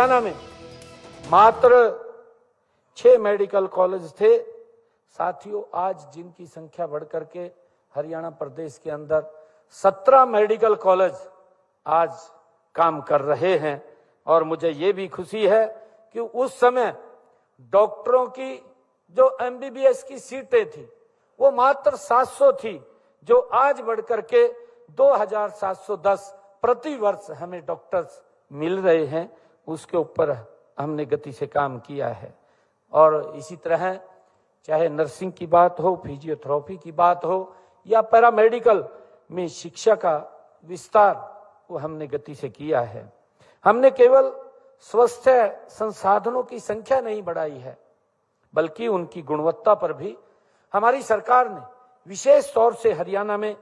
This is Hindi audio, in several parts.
हरियाणा में मात्र 6 मेडिकल कॉलेज थे। साथियों, आज जिनकी संख्या बढ़ करके हरियाणा प्रदेश के अंदर 17 मेडिकल कॉलेज आज काम कर रहे हैं। और मुझे ये भी खुशी है कि उस समय डॉक्टरों की जो एमबीबीएस की सीटें थी वो मात्र 700 थी, जो आज बढ़ करके 2710 प्रति वर्ष हमें डॉक्टर्स मिल रहे हैं। उसके ऊपर हमने गति से काम किया है। और इसी तरह चाहे नर्सिंग की बात हो, फिजियोथेरेपी की बात हो या पैरामेडिकल में शिक्षा का विस्तार, वो हमने गति से किया है। हमने केवल स्वास्थ्य संसाधनों की संख्या नहीं बढ़ाई है, बल्कि उनकी गुणवत्ता पर भी हमारी सरकार ने विशेष तौर से हरियाणा में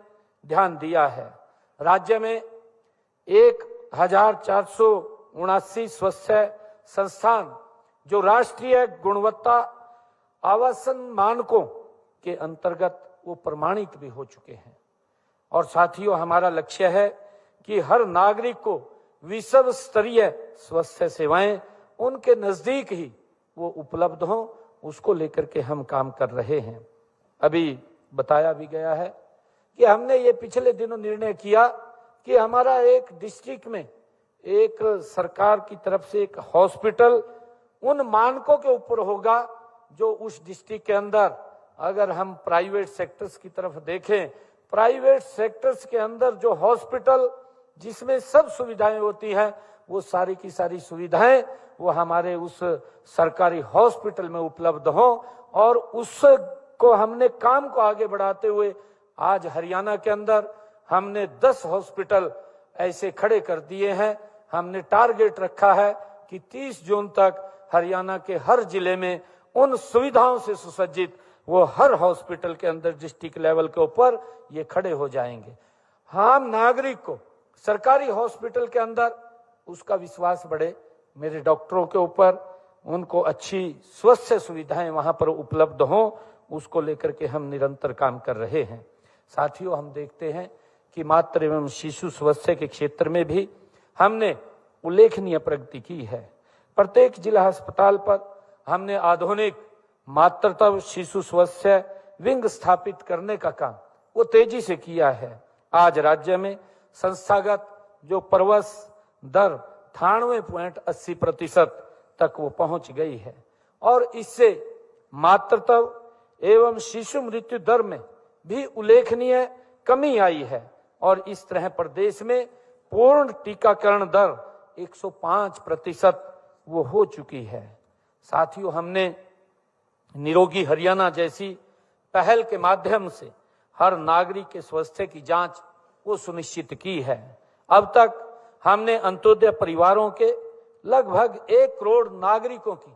ध्यान दिया है। राज्य में 1479 स्वास्थ्य संस्थान जो राष्ट्रीय गुणवत्ता आवासन मानकों के अंतर्गत वो प्रमाणित भी हो चुके हैं। और साथियों, हमारा लक्ष्य है कि हर नागरिक को विश्व स्तरीय स्वास्थ्य सेवाएं उनके नजदीक ही वो उपलब्ध हों, उसको लेकर के हम काम कर रहे हैं। अभी बताया भी गया है कि हमने ये पिछले दिनों निर्णय किया कि हमारा एक डिस्ट्रिक्ट में एक सरकार की तरफ से एक हॉस्पिटल उन मानकों के ऊपर होगा जो उस डिस्ट्रिक्ट के अंदर, अगर हम प्राइवेट सेक्टर्स की तरफ देखें, प्राइवेट सेक्टर्स के अंदर जो हॉस्पिटल जिसमें सब सुविधाएं होती हैं, वो सारी की सारी सुविधाएं वो हमारे उस सरकारी हॉस्पिटल में उपलब्ध हो। और उसको हमने काम को आगे बढ़ाते हुए आज हरियाणा के अंदर हमने 10 हॉस्पिटल ऐसे खड़े कर दिए हैं। हमने टारगेट रखा है कि 30 जून तक हरियाणा के हर जिले में उन सुविधाओं से सुसज्जित वो हर हॉस्पिटल के अंदर डिस्ट्रिक्ट लेवल के ऊपर ये खड़े हो जाएंगे। हम नागरिक को सरकारी हॉस्पिटल के अंदर उसका विश्वास बढ़े मेरे डॉक्टरों के ऊपर, उनको अच्छी स्वास्थ्य सुविधाएं वहां पर उपलब्ध हों, उसको लेकर के हम निरंतर काम कर रहे हैं। साथियों, हम देखते हैं कि मातृ एवं शिशु स्वास्थ्य के क्षेत्र में भी हमने उल्लेखनीय प्रगति की है। प्रत्येक जिला अस्पताल पर हमने आधुनिक मातृत्व शिशु स्वास्थ्य विंग स्थापित करने का काम वो तेजी से किया है। आज राज्य में संस्थागत जो प्रवेश दर 98.80% तक वो पहुंच गई है। और इससे मातृत्व एवं शिशु मृत्यु दर में भी उल्लेखनीय कमी आई है। और इस तरह प्रदेश में पूर्ण टीकाकरण दर 105% वो हो चुकी है। साथियों, हमने निरोगी हरियाणा जैसी पहल के माध्यम से हर नागरिक के स्वास्थ्य की जांच वो सुनिश्चित की है। अब तक हमने अंत्योदय परिवारों के लगभग 1 करोड़ नागरिकों की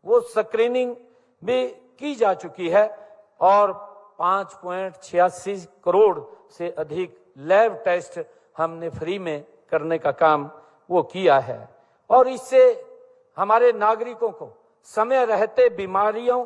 वो स्क्रीनिंग भी की जा चुकी है और 5.86 करोड़ से अधिक लैब टेस्ट हमने फ्री में करने का काम वो किया है। और इससे हमारे नागरिकों को समय रहते बीमारियों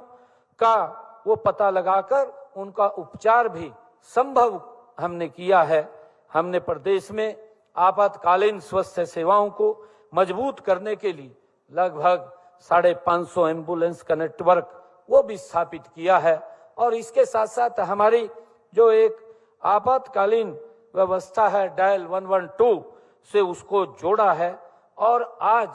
का वो पता लगाकर उनका उपचार भी संभव हमने किया है। हमने प्रदेश में आपातकालीन स्वास्थ्य सेवाओं को मजबूत करने के लिए लगभग 550 एम्बुलेंस का नेटवर्क वो भी स्थापित किया है। और इसके साथ साथ हमारी जो एक आपातकालीन व्यवस्था है डायल 112 से उसको जोड़ा है। और आज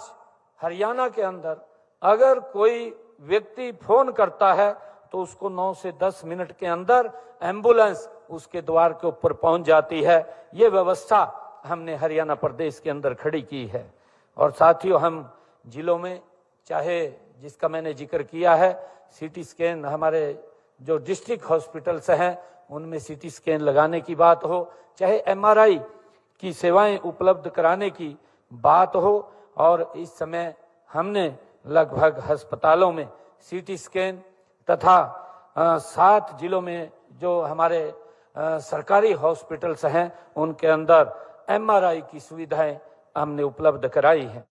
हरियाणा के अंदर अगर कोई व्यक्ति फोन करता है तो उसको 9 से 10 मिनट के अंदर एम्बुलेंस उसके द्वार के ऊपर पहुंच जाती है। ये व्यवस्था हमने हरियाणा प्रदेश के अंदर खड़ी की है। और साथियों, हम जिलों में चाहे जिसका मैंने जिक्र किया है सीटी स्कैन, हमारे जो डिस्ट्रिक्ट हॉस्पिटल्स हैं उनमें सीटी स्कैन लगाने की बात हो, चाहे एमआरआई की सेवाएं उपलब्ध कराने की बात हो, और इस समय हमने लगभग अस्पतालों में सीटी स्कैन तथा 7 जिलों में जो हमारे सरकारी हॉस्पिटल्स हैं उनके अंदर एमआरआई की सुविधाएं हमने उपलब्ध कराई हैं।